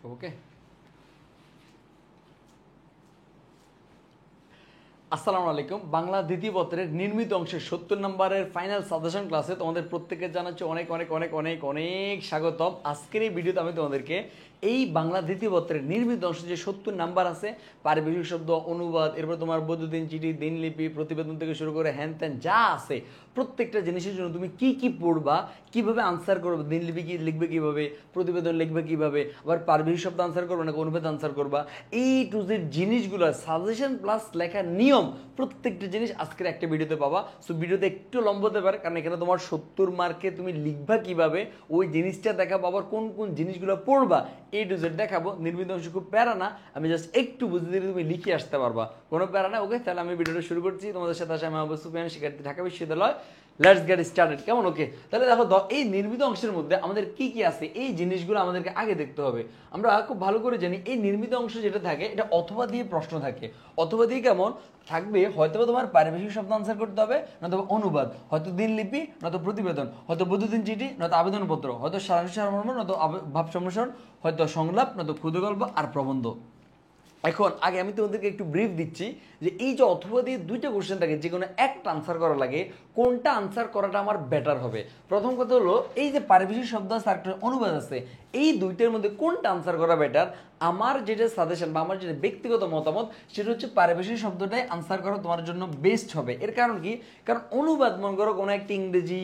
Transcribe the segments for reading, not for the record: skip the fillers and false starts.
ওকে, আসসালামু আলাইকুম। বাংলা দ্বিতীয় পত্রের নির্মিত অংশের 70 নম্বরের ফাইনাল সাজেশন ক্লাসে তোমাদের প্রত্যেককে জানাচ্ছি অনেক অনেক অনেক অনেক অনেক স্বাগতম। আজকের এই ভিডিওতে আমি তোমাদেরকে এই বাংলা দ্বিতীয় পত্রের নির্মিত অংশে যে 70 নাম্বার আছে, পারিভাষিক শব্দ, অনুবাদ, এরপর তোমার বৈদ্যুতিন চিঠি, দিনলিপি, প্রতিবেদন থেকে শুরু করে হ্যান ত্যান যা আছে প্রত্যেকটা জিনিসের জন্য তুমি কি কি পড়বা, কিভাবে আনসার করবে, দিনলিপি কি লিখবে কিভাবে, প্রতিবেদন লিখবে কিভাবে, আবার পারিভাষিক শব্দ আনসার করবে না অনুবাদ আনসার করবা, এই টু জেড জিনিসগুলো সাজেশন প্লাস লেখার নিয়ম প্রত্যেকটা জিনিস আজকের একটা ভিডিওতে পাবা। সো ভিডিওতে একটু লম্বা হতে পারে, কারণ এখানে তোমার 70 মার্কে তুমি লিখবা কিভাবে ওই জিনিসটা দেখাবো, আবার কোন কোন জিনিসগুলো পড়বা এই টু জেড দেখাবো। নির্মিত অংশ খুব প্যারা না, আমি জাস্ট একটু বুঝে দিলে তুমি লিখে আসতে পারবা, কোনো প্যারা না। ওকে, তাহলে আমি ভিডিওটা শুরু করছি। তোমাদের সাথে আসে আমি অবশ্য শিক্ষার্থী, ঢাকা বিশ্ববিদ্যালয়। লেটস গেট স্টার্টেড, কেমন? ওকে, তাহলে দেখো এই নির্মিত অংশের মধ্যে আমাদের কি কি আছে এই জিনিসগুলো আমাদেরকে আগে দেখতে হবে। আমরা খুব ভালো করে জানি এই নির্মিত অংশ যেটা থাকে এটা অথবা দিয়ে প্রশ্ন থাকে। অথবা দিয়ে কেমন থাকবে, হয়তো তোমার পারিভাষিক শব্দ আনসার করতে হবে, নয়তো অনুবাদ, হয়তো দিনলিপি, নয়তো প্রতিবেদন, হয়তো বৈদ্যুতিন চিঠি, নয়তো আবেদনপত্র, হয়তো সারাংশ সারমর্ম, নয়তো ভাব সম্প্রসারণ, হয়তো সংলাপ, নয়তো ক্ষুদ্রগল্প আর প্রবন্ধ। এখন আগে আমি তোমাদেরকে একটু ব্রিফ দিচ্ছি যে এই যে অথবা দিয়ে দুইটা কোশ্চেন থাকে, যে কোনো একটা আনসার করা লাগে, কোনটা আনসার করাটা আমার বেটার হবে। প্রথম কথা হলো এই যে পারিভাষিক শব্দ আছে আর একটা অনুবাদ আছে, এই দুইটার মধ্যে কোনটা আনসার করা বেটার। আমার যেটা সাজেশন বা আমার যেটা ব্যক্তিগত মতামত সেটা হচ্ছে পারিভাষিক শব্দটাই আনসার করা তোমার জন্য বেস্ট হবে। এর কারণ কি? কারণ অনুবাদ মনে করো কোনো একটা ইংরেজি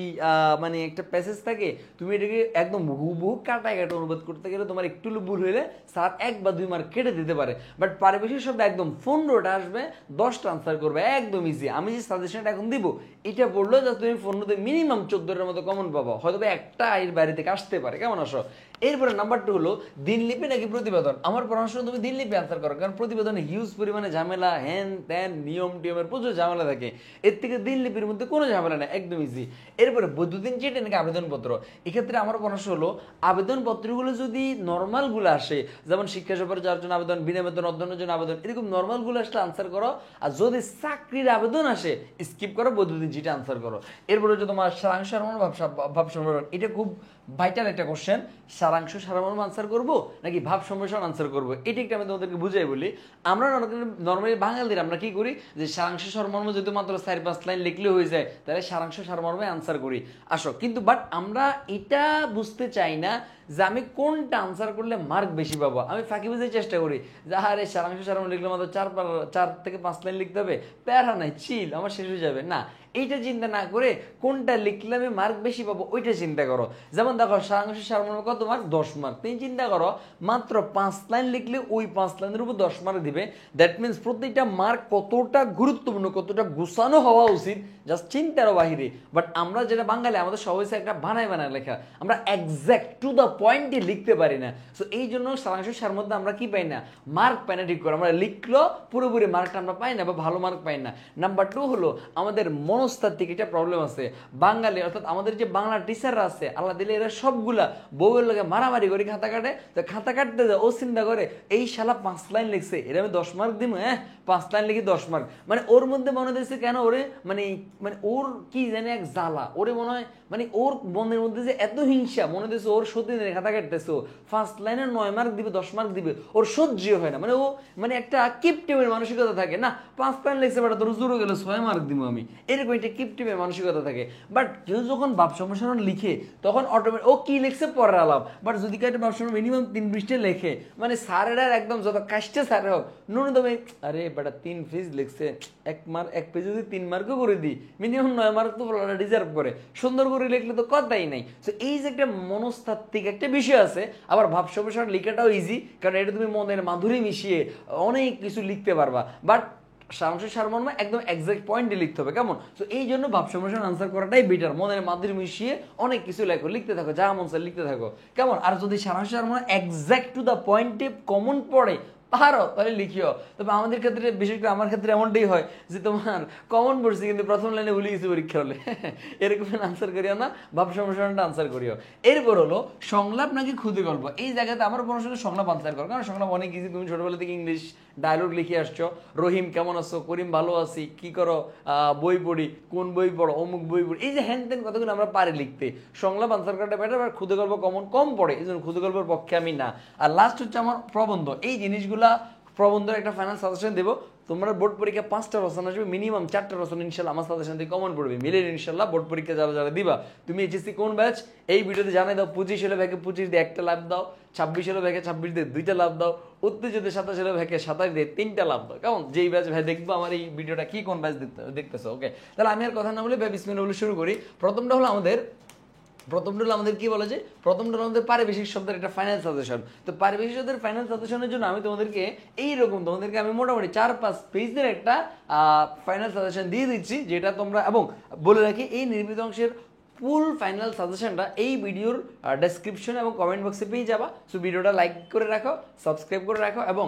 মানে একটা প্যাসেজ থাকে, তুমি এটাকে একদম হুবহু কাটায় কাটা অনুবাদ করতে গেলে তোমার একটু ভুল হলে স্যার 1 বা 2 মার্ক কেটে দিতে পারে। বাট পারিভাষিক শব্দ একদম 15টা আসবে, 10টা আনসার করবে, একদম ইজি। আমি যে সাজেশনটা এখন দিব এটা পড়লো যা তুমি 15তে মিনিমাম 14টার মতো কমন পাবো, হয়তো একটা এর বাইরে থেকে আসতে পারে। কেমন আসো? এরপরে নাম্বার 2 হলো দিনলিপি নাকি প্রতিবেদন। আমার পরামর্শ তুমি দিনলিপি আনসার করো, কারণ প্রতিবেদনে হিউজ পরিমাণে ঝামেলা, হ্যান ত্যান নিয়ম টিয়মের প্রচুর ঝামেলা থাকে। এর থেকে দিনলিপির মধ্যে কোনো ঝামেলা নেই, একদম ইজি। এরপরে বৈদ্যুতিন চিঠি নাকি আবেদনপত্র, এক্ষেত্রে আমার পরামর্শ হলো আবেদনপত্রগুলো যদি নর্মালগুলো আসে, যেমন শিক্ষা সফর যাওয়ার জন্য আবেদন, বিনা বেতন অধ্যয়নের জন্য আবেদন, এরকম নর্মালগুলো আসলে আনসার করো। আর যদি চাকরির আবেদন আসে স্কিপ করো, বৈদ্যুতিন চিঠি আনসার করো। এরপরে হচ্ছে তোমার সারাংশ সারমর্ম, ভাব সম্প্রসারণ, এটা খুব ভাইটাল একটা কোশ্চেন। সারাংশ সারমর্ম আনসার করবো নাকি ভাব সম্প্রসারণ আনসার করবো, এটা একটা আমি তোমাদেরকে বুঝাই বলি। আমরা নর্মালি বাঙালিরা আমরা কি করি যে সারাংশ সারমর্ম যদি মাত্র 4-5 লাইন লিখলে হয়ে যায়, তাহলে সারাংশ সারমর্মে আনসার করি। আসো কিন্তু বাট আমরা এটা বুঝতে চাই না যে আমি কোনটা আনসার করলে মার্ক বেশি পাবো। আমি ফাঁকি বুঝতে চেষ্টা করি যে আরে সারাংশ সারমর্ম লিখলে মাত্র 4 থেকে 5 লাইন লিখতে হবে, প্যারা নাই, চিল, আমার শেষ হয়ে যাবে না। এইটা চিন্তা না করে কোনটা লিখলে আমি মার্ক বেশি পাবো ওইটা চিন্তা করো। যেমন দেখো সারাংশ সারমর্ম কত মার্ক? 10 মার্ক। তুমি চিন্তা করো মাত্র 5 লাইন লিখলে ওই 5 লাইনের উপর 10 মার্ক দিবে। দ্যাট মিনস প্রত্যেকটা মার্ক কতটা গুরুত্বপূর্ণ, কতটা গুছানো হওয়া উচিত জাস্ট চিন্তারও বাহিরে। বাট আমরা যেটা বাঙালি, আমাদের সবাই একটা বানায় বানায় লেখা, আমরা এক্সাক্ট টু দ্য পয়েন্টে লিখতে পারি না। সো এই জন্য সারাংশ সার মধ্যে আমরা কি পাই না, মার্ক পাই না ঠিক করে। আমরা লিখলো পুরোপুরি মার্কটা আমরা পাই না বা ভালো মার্ক পাই না। নাম্বার 2 হলো আমাদের মনস্তাত্ত্বিক একটা প্রবলেম আছে বাঙালি, অর্থাৎ আমাদের যে বাংলা টিচাররা আছে আল্লাহ দিলে এরা সবগুলা বউয়ের লোকে মারামারি করে খাতা কাটে। তো খাতা কাটতে যায় ও চিন্তা করে এই শালা 5 লাইন লিখছে, এরা আমি 10 মার্ক দিব, 5 লাইন লিখি 10 মার্ক। মানে ওর মধ্যে মনে হচ্ছে কেন ওরে মানে মানে ওর কি জানে এক জ্বালা, ওরে মনে হয় মানে ওর মনের মধ্যে যে এত হিংসা, মনে হচ্ছে ওর সত্যি খাতা কাটতেছে, ও 5 লাইনে 9 মার্ক দিবে, 10 মার্ক দিবে, ওর সহ্য হয় না। মানে ও মানে একটা কিপটিমের মানসিকতা থাকে, না 5 লাইন লিখছে বাট তোর জোরে গেলে 6 মার্ক দিব আমি, এরকম একটা কিপটিমের মানসিকতা থাকে। বাট কেউ যখন ভাব সম্প্রসারণ লিখে তখন অটোমেটিক ও কি লিখছে পরের আলাপ। বাট যদি কেটে ভাব সম্প্রসারণ মিনিমাম 3 পৃষ্ঠা লেখে, মানে স্যারেরা একদম যত কাষ্টে স্যারে হোক ন্যূনতম আরে বেটা 3 পেজ লিখছে, 1 পেজ যদি 3 মার্কও করে দিই মিনিমাম 9 মার্ক তো ডিজার্ভ করে। সুন্দর করে লিখলে তো কথাই নাই। সো এই যে একটা মনস্তাত্ত্বিক একটা বিষয় আছে। আবার ভাব সম্প্রসারণ লেখাটাও ইজি, কারণ এটা তুমি মনের মাধুরী মিশিয়ে অনেক কিছু লিখতে পারবা। বাট সারাংশ সারমর্ম একদম এক্সাক্ট পয়েন্টে লিখতে হবে, কেমন? তো এই জন্য ভাব সম্প্রসারণ আনসার করাটাই বেটার। মনের মাধুরী মিশিয়ে অনেক কিছু লেখো, লিখতে থাকো, যা মন চায় লিখতে থাকো, কেমন? আর যদি সারাংশ সারমর্ম এক্সাক্ট টু দ্য পয়েন্টে কমন পড়ে পারো তাহলে লিখিও। তবে আমাদের ক্ষেত্রে, বিশেষ করে আমার ক্ষেত্রে এমনটাই হয় যে তোমার কমন পড়ছি কিন্তু প্রথম লাইনে ভুলে গেছি পরীক্ষা হলে, এরকম আনসার করিও না, ভাব সমস্যাটা আনসার করিও। এরপর হলো সংলাপ নাকি ক্ষুদে গল্প। এই জায়গাতে আমার পড়াশোনা সংলাপ আনসার করো, কারণ সংলাপ অনেক ইজি। তুমি ছোটবেলা থেকে ইংলিশ ডায়লগ লিখে আসছো, রহিম কেমন আছো, করিম ভালো আছি, কি করো, বই পড়ি, কোন বই পড়ো, অমুক বই পড়ি, এই যে হ্যান ত্যান কথাগুলো আমরা পারি লিখতে। সংলাপ আনসার করাটা বেটার, আর ক্ষুদে গল্প কম পড়ে, এই জন্য ক্ষুদে গল্পের পক্ষে আমি না। আর লাস্ট হচ্ছে আমার প্রবন্ধ। এই জিনিসগুলা প্রবন্ধের একটা ফাইনাল সাজেশন দেবো। তোমরা বোর্ড পরীক্ষা 5টা রচনা আসবে, মিনিমাম 4টা রচনা ইনশাল্লাহ আমার সাজেশন থেকে কমন পড়বে, মিলে ইনশাল্লাহ বোর্ড পরীক্ষা যারা যারা দিবা। তুমি এইচএসসি কোন ব্যাচ এই ভিডিওতে জানাই দাও। 25 হলে ভাগে 25 দিয়ে 1টা লাভ দাও, 26 হলে ভাগে 26 দিয়ে 2টা লাভ দাও, 29 যদি 27 হলে ভাগে 27 দিয়ে 3টা লাভ দাও। কেমন? যেই ব্যাচ ভাই দেখবো আমার এই ভিডিওটা কি কোন ব্যাচ দেখতেছো। ওকে, তাহলে আমি আর কথা না বলে বিসমিল্লাহ বলে শুরু করি। প্রথমটা হলো আমাদের কি বলে যে প্রথমটা আমাদের পারিবেশিক শব্দের একটা ফাইনাল সাজেশন। তো পারিবেশিক শব্দের ফাইনাল সাজেশনের জন্য আমি তোমাদেরকে আমি মোটামুটি 4-5 পেজের একটা ফাইনাল সাজেশন দিয়ে দিচ্ছি, যেটা তোমরা, এবং বলে রাখি এই নির্মিত অংশের ফুল ফাইনাল সাজেশনটা এই ভিডিওর ডেসক্রিপশন এবং কমেন্ট বক্সে পেয়ে যাবা। সো ভিডিওটা লাইক করে রাখো, সাবস্ক্রাইব করে রাখো এবং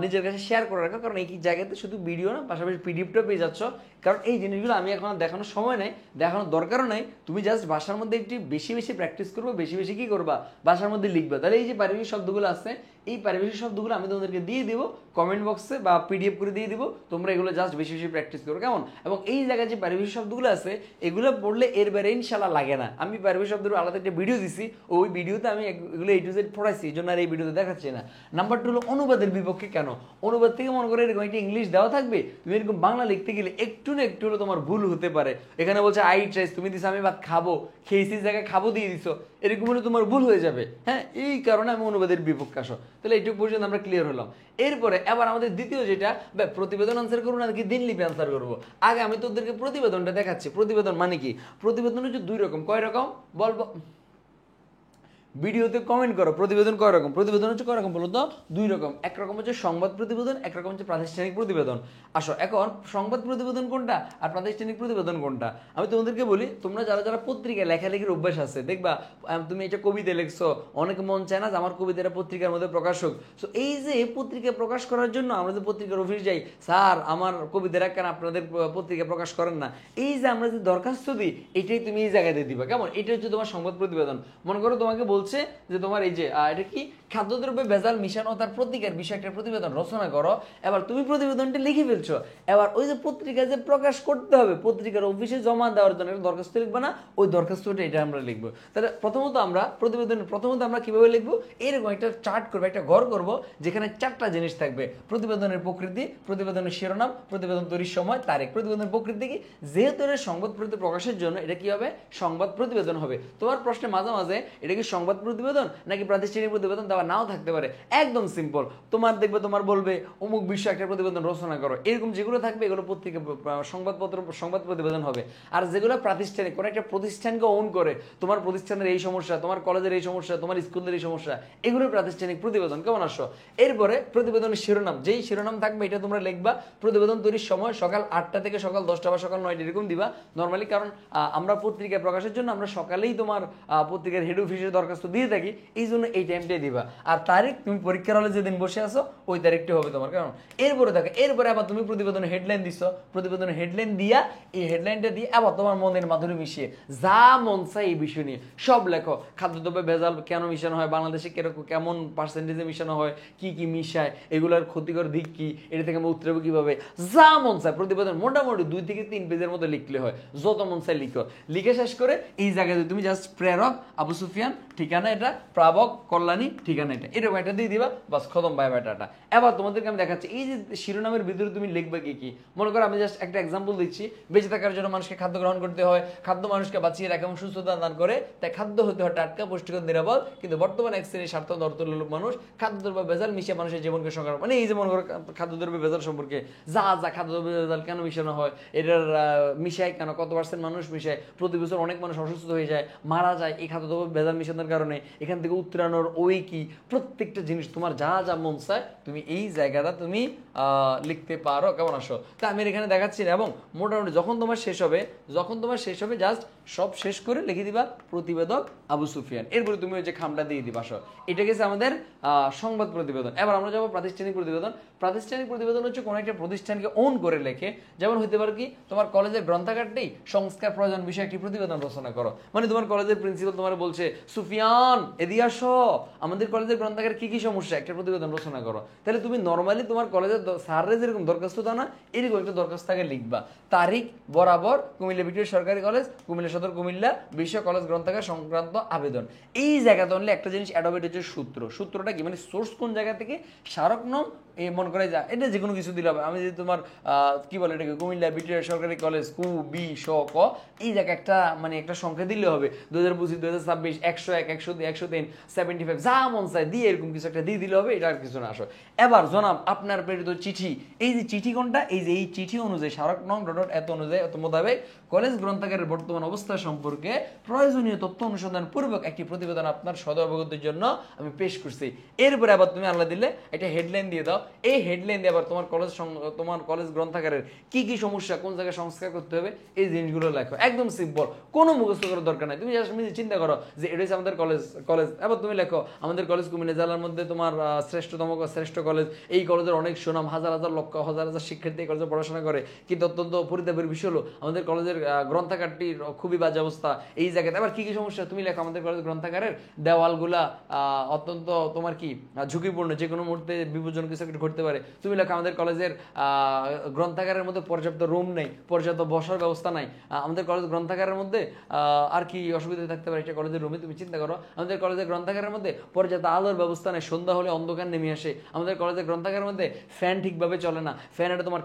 নিজের কাছে শেয়ার করে রাখো, কারণ এই জায়গাতে শুধু ভিডিও না, পাশাপাশি পিডিএফটা পেয়ে যাচ্ছ। কারণ এই জিনিসগুলো আমি এখন দেখানোর সময় নেই, দেখানোর দরকারও নেই। তুমি জাস্ট ভাষার মধ্যে একটু বেশি বেশি প্র্যাকটিস করবো, বেশি বেশি কি করবা, ভাষার মধ্যে লিখবা। তাহলে এই যে পারিবারিক শব্দগুলো আছে, এই পারিবারিক শব্দগুলো আমি তোমাদেরকে দিয়ে দিব কমেন্ট বক্সে বা পিডিএফ করে দিয়ে দিব। তোমরা এগুলো জাস্ট বেশি বেশি প্র্যাকটিস করো, কেমন? এবং এই জায়গায় যে পারিবারিক শব্দগুলো আছে এগুলো পড়লে এর বাইরে ইনশাল্লাহ লাগে না। আমি পারিবারিক শব্দের আলাদা একটা ভিডিও দিছি, ওই ভিডিওতে আমি এগুলো A to Z পড়াইছি, এই জন্য আর এই ভিডিওতে দেখাচ্ছি না। নাম্বার 2 হলো অনুবাদের বিপক্ষে কেন। অনুবাদ থেকে মনে করে এরকম একটা ইংলিশ দেওয়া থাকবে, তুমি এরকম বাংলা লিখতে গেলে একটু না একটু হলো তোমার ভুল হতে পারে। এখানে বলছে আই ট্রাইস, তুমি দিছো আমি ভাত খাবো, খেয়েছি জায়গায় খাবো দিয়ে দিছো, এরকম হলে তোমার ভুল হয়ে যাবে। হ্যাঁ, এই কারণে আমি অনুবাদের বিপক্ষে আসো। তাহলে এইটুকু পর্যন্ত আমরা ক্লিয়ার হলাম। এরপরে এবার আমাদের দ্বিতীয় যেটা, প্রতিবেদন আনসার করবো নাকি দিনলিপি আনসার করবো। আগে আমি তোদেরকে প্রতিবেদনটা দেখাচ্ছি। প্রতিবেদন মানে কি? প্রতিবেদন হচ্ছে 2 রকম। কয় রকম বলবো? ভিডিওতে কমেন্ট করো। প্রতিবেদন কয় রকম? প্রতিবেদন হচ্ছে কয় রকম বলো তো? 2 রকম। এক রকম হচ্ছে সংবাদ প্রতিবেদন, এক রকম হচ্ছে প্রাতিষ্ঠানিক প্রতিবেদন। আসো এখন সংবাদ প্রতিবেদন কোনটা আর প্রাতিষ্ঠানিক প্রতিবেদন কোনটা আমি তোমাদেরকে বলি। তোমরা যারা যারা পত্রিকায় লেখালেখির অভ্যাস আছে, দেখবা তুমি এটা কবিতা লিখছো, অনেকে মন চায় না যে আমার কবিতাটা পত্রিকার মধ্যে প্রকাশ হোক। সো এই যে পত্রিকায় প্রকাশ করার জন্য আমরা যে পত্রিকার অফিস যাই, স্যার আমার কবিতাটা কেন আপনাদের পত্রিকায় প্রকাশ করেন না, এই যে আমরা যে দরখাস্ত দিই, এটাই তুমি এই জায়গায় দিয়ে দিবা। কেমন? এটা হচ্ছে তোমার সংবাদ প্রতিবেদন। মনে করো তোমাকে বলছে যে তোমার এই যে এটা কি খাদ্যদ্রব্যে ভেজাল মিশানো তার প্রতিকার বিষয়ে একটা প্রতিবেদন রচনা করো। এবার তুমি প্রতিবেদনটা লিখে ফেলছো, এবার ওই যে পত্রিকায় যে প্রকাশ করতে হবে, পত্রিকার অফিসে জমা দেওয়ার জন্য একটা দরখাস্ত লিখবা না, ওই দরখাস্তটা এটা আমরা লিখবো। তাহলে প্রথমত আমরা আমরা কিভাবে লিখবো, এরকম একটা চার্ট করবো, একটা ঘর করবো, যেখানে 4টা জিনিস থাকবে। প্রতিবেদনের প্রকৃতি, প্রতিবেদনের শিরোনাম, প্রতিবেদন তৈরির সময়, তারিখ। প্রতিবেদনের প্রকৃতি কি? যেহেতু এটা সংবাদ প্রকাশের জন্য এটা কি হবে? সংবাদ প্রতিবেদন হবে। তোমার প্রশ্নে মাঝে মাঝে এটা কি সংবাদ প্রতিবেদন নাকি প্রাতিষ্ঠানিক প্রতিবেদন দেওয়া নাও থাকতে পারে। একদম সিম্পল, তোমার দেখবে তোমার বলবে অমুক বিষয়ে একটা প্রতিবেদন রচনা করো, এরকম যেগুলো থাকবে এগুলো পত্রিকা সংবাদ প্রতিবেদন হবে। আর যেগুলো প্রাতিষ্ঠানিক, কোনো একটা প্রতিষ্ঠানকে ওন করে, তোমার প্রতিষ্ঠানের এই সমস্যা, তোমার কলেজের এই সমস্যা, তোমার স্কুলের এই সমস্যা, এগুলো প্রাতিষ্ঠানিক প্রতিবেদন। কেমন? আসো এরপরে প্রতিবেদনের শিরোনাম, যেই শিরোনাম থাকবে এটা তোমরা লিখবা। প্রতিবেদন তৈরির সময় সকাল 8টা থেকে সকাল 10টা বা সকাল 9টা এরকম দিবা নর্মালি, কারণ আমরা পত্রিকায় প্রকাশের জন্য আমরা সকালেই তোমার পত্রিকার হেড অফিসে দরখাস্ত দিয়ে থাকি, এই জন্য এই টাইমটাই দিবা। আর তারিখ তুমি পরীক্ষার হলে যেদিন বসে আসো ওই তারিখটা হবে তোমার। কারণ এরপরে আবার তুমি প্রতিবেদনের হেডলাইন দিছো, প্রতিবেদনের হেডলাইন দিয়া এই হেডলাইনটা দিয়ে আবার তোমার মনের মাধুরী মিশিয়ে যা মন চায় এই বিষয় নিয়ে সব লেখো। খাদ্যদ্রব্যে ভেজাল কেন মিশানো হয়, বাংলাদেশে কেমন পার্সেন্টেজে মিশানো হয়, কি কি মিশায়, এগুলোর ক্ষতিকর দিক কি, এটা থেকে আমরা উত্তরাবো কিভাবে, যা মন চায় প্রতিবেদন মোটামুটি 2 থেকে 3 পেজের মতো লিখলে হয়। যত মন চায় লিখো। লিখে শেষ করে এই জায়গায় তুমি জাস্ট প্রেরক আবু সুফিয়ান, ঠিকানা এটা, প্রাবক কল্যাণী, ঠিকানা এটা, এরকম একটা দিয়ে দিবা, বাস খতম বায়োডাটা। এবার তোমাদেরকে আমি দেখাচ্ছি এই যে শিরোনামের ভিতরে তুমি লিখবে কি কি। মনে করো আমি জাস্ট একটা এক্সাম্পল দিচ্ছি। বেঁচে থাকার জন্য মানুষকে খাদ্য গ্রহণ করতে হয়, খাদ্য মানুষকে বাঁচিয়ে রাখে এবং সুস্থতা দান করে, তাই খাদ্য হতে হয় টাটকা, পুষ্টিকর, নিরাপদ। কিন্তু বর্তমানে এক শ্রেণীর স্বার্থ দর্তলোক মানুষ খাদ্যদ্রব্য ভেজাল মিশিয়ে মানুষের জীবনকে সংগ্রাম, মানে এই যে মনে করো খাদ্যদ্রব্য ভেজাল সম্পর্কে যা খাদ্যদ্রব্য ভেজাল কেন মিশানো হয়, এটার মিশায় কেন, কত % মানুষ মিশায়, প্রতি বছর অনেক মানুষ অসুস্থ হয়ে যায়, মারা যায় এই খাদ্যদ্রব্য ভেজাল মিশানোর কারণে, এখান থেকে উত্তরানোর ওই কি, প্রত্যেকটা জিনিস তোমার যা যা মন চায় তুমি এই জায়গাটা তুমি লিখতে পারো। কেমন আসো? তা আমি এখানে দেখাচ্ছি না, এবং মোটামুটি যখন তোমার শেষ হবে জাস্ট সব শেষ করে লিখে দিবা প্রতিবেদক আবু সুফিয়ান, এরপরে তুমি ওই যে খামটা দিয়ে দিবা। আসো, এটা গেছে আমাদের সংবাদ প্রতিবেদন। এবার আমরা যাবো প্রাতিষ্ঠানিক প্রতিবেদন। প্রাতিষ্ঠানিক প্রতিবেদন হচ্ছে কোনো একটা প্রতিষ্ঠানকে ওন করে লেখে, যেমন হতে পারে কি তোমার কলেজের গ্রন্থাগারটি সংস্কার প্রয়োজন বিষয়ে একটি প্রতিবেদন রচনা করো। মানে তোমার কলেজের প্রিন্সিপাল তোমার বলছে, সুফিয়ান এদিকে আসো, আমাদের কলেজের গ্রন্থাগারে কি কি সমস্যা একটা প্রতিবেদন রচনা করো। তাহলে তুমি নর্মালি তোমার কলেজের স্যারের যেরকম দরখাস্ত তা না, এরকম একটা দরখাস্ত আগে লিখবা, তারিখ বরাবর কুমিল্লা ভিক্টোরিয়া সরকারি কলেজ, কুমিল্লা সদর, কুমিল্লা বিশ্ব কলেজ গ্রন্থাগার সংক্রান্ত আবেদন। এই জায়গাতে অনলি একটা জিনিস অ্যাডোবেট হচ্ছে সূত্রটা কি, মানে সোর্স কোন জায়গা থেকে, স্মারক নং এই মনে করে যা, এটা যে কোনো কিছু দিলে হবে। আমি যদি তোমার কি বলে এটাকে, কুমিল্লা ভিক্টোরিয়া সরকারি কলেজ কু বি স ক, এই জায়গায় একটা মানে একটা সংখ্যা দিলে হবে, 2025 2026 101 102 103 75 যা মন চায় দিয়ে এরকম কিছু একটা দিয়ে দিলে হবে, এটা আর কিছু না। আসো এবার জনাব আপনার প্রেরিত চিঠি, এই যে চিঠি কোনটা, এই যে এই চিঠি অনুযায়ী স্মারক নং ডট এত অনুযায়ী এত মোতাবেক কলেজ গ্রন্থাগারের বর্তমান অবস্থা সম্পর্কে প্রয়োজনীয় তথ্য অনুসন্ধান পূর্বক একটি প্রতিবেদন আপনার সদয় অবগতির জন্য আমি পেশ করছি। এরপরে আবার তুমি আল্লাহ দিলে একটা হেডলাইন দিয়ে দাও। এই হেডলাইন দিয়ে আবার তোমার কলেজ গ্রন্থাগারের কি কি সমস্যা, কোন জায়গায় সংস্কার করতে হবে, এই জিনিসগুলো লেখো। একদম সিম্পল, কোনো মুখস্থ করার দরকার নাই। তুমি জাস্ট চিন্তা করো যে এটা হচ্ছে আমাদের কলেজ, এবার তুমি লেখো আমাদের কলেজ কুমিল্লা জেলার মধ্যে তোমার শ্রেষ্ঠ কলেজ, এই কলেজের অনেক সুনাম, হাজার হাজার লক্ষ হাজার হাজার শিক্ষার্থী এই কলেজে পড়াশোনা করে, কিন্তু অত্যন্ত পরিতাপের বিষয় হলো আমাদের কলেজের গ্রন্থাগারটির খুবই বাজে অবস্থা এই জায়গাতে। আবার কি কি সমস্যা তুমি লেখো, আমাদের কলেজ গ্রন্থাগারের দেওয়ালগুলা অত্যন্ত তোমার কি ঝুঁকিপূর্ণ, যে কোনো মুহূর্তে বিপজ্জনক কিছু একটা ঘটতে পারে। তুমি লেখো আমাদের কলেজের গ্রন্থাগারের মধ্যে পর্যাপ্ত রুম নেই, পর্যাপ্ত বসার ব্যবস্থা নাই। আমাদের কলেজ গ্রন্থাগারের মধ্যে আর কি অসুবিধা থাকতে পারে একটা কলেজের রুমে, তুমি চিন্তা করো। আমাদের কলেজের গ্রন্থাগারের মধ্যে পর্যাপ্ত আলোর ব্যবস্থা নেই, সন্ধ্যা হলে অন্ধকার নেমে আসে। আমাদের কলেজের গ্রন্থাগারের মধ্যে ফ্যান ঠিকভাবে চলে না, ফ্যান এটা তোমার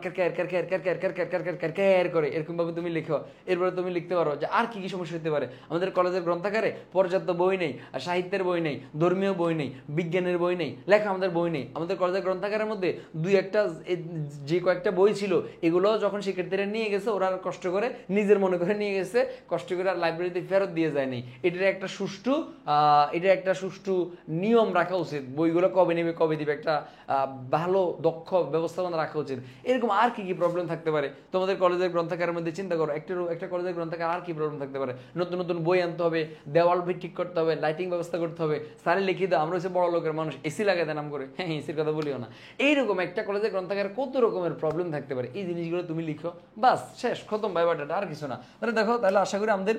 ক্যার করে, এরকম ভাবে তুমি লিখো। এরপরে তুমি লিখতে পারো যে আর কি কি সমস্যা হতে পারে। আমাদের কলেজের গ্রন্থাগারে পর্যাপ্ত বই নেই, সাহিত্যের বই নেই, ধর্মীয় বই নেই, বিজ্ঞানের বই নেই, লেখা আমাদের বই নেই। আমাদের কলেজের গ্রন্থাগারের মধ্যে দুই একটা যে কয়েকটা বই ছিল এগুলো যখন শিক্ষার্থীরা নিয়ে গেছে, ওরা কষ্ট করে নিজের মনে করে নিয়ে গেছে, কষ্ট করে আর লাইব্রেরিতে ফেরত দিয়ে যায়নি। এটার একটা সুষ্ঠু নিয়ম রাখা উচিত, বইগুলো কবে নেবে কবে দিবে, একটা ভালো দক্ষ ব্যবস্থাপনা রাখা উচিত। এরকম আর কি কি প্রবলেম থাকতে পারে তোমাদের কলেজের গ্রন্থাগারের মধ্যে, চিন্তা করো। একটা কলেজের গ্রন্থাগার আর কি প্রবলেম থাকতে পারে, নতুন নতুন বই আনতে হবে, দেওয়াল ঠিক করতে হবে, লাইটিং ব্যবস্থা করতে হবে। স্যারে লিখে দাও, আমরা হচ্ছে বড় লোকের মানুষ, এসি লাগাই দেয় নাম করে, হ্যাঁ এসির কথা বলিও না। এইরকম একটা কলেজের গ্রন্থাগারে কত রকমের প্রবলেম থাকতে পারে, এই জিনিসগুলো তুমি লিখো, বাস শেষ, খতম, বায়োডাটা, আর কিছু না। তাহলে দেখো, তাহলে আশা করি আমাদের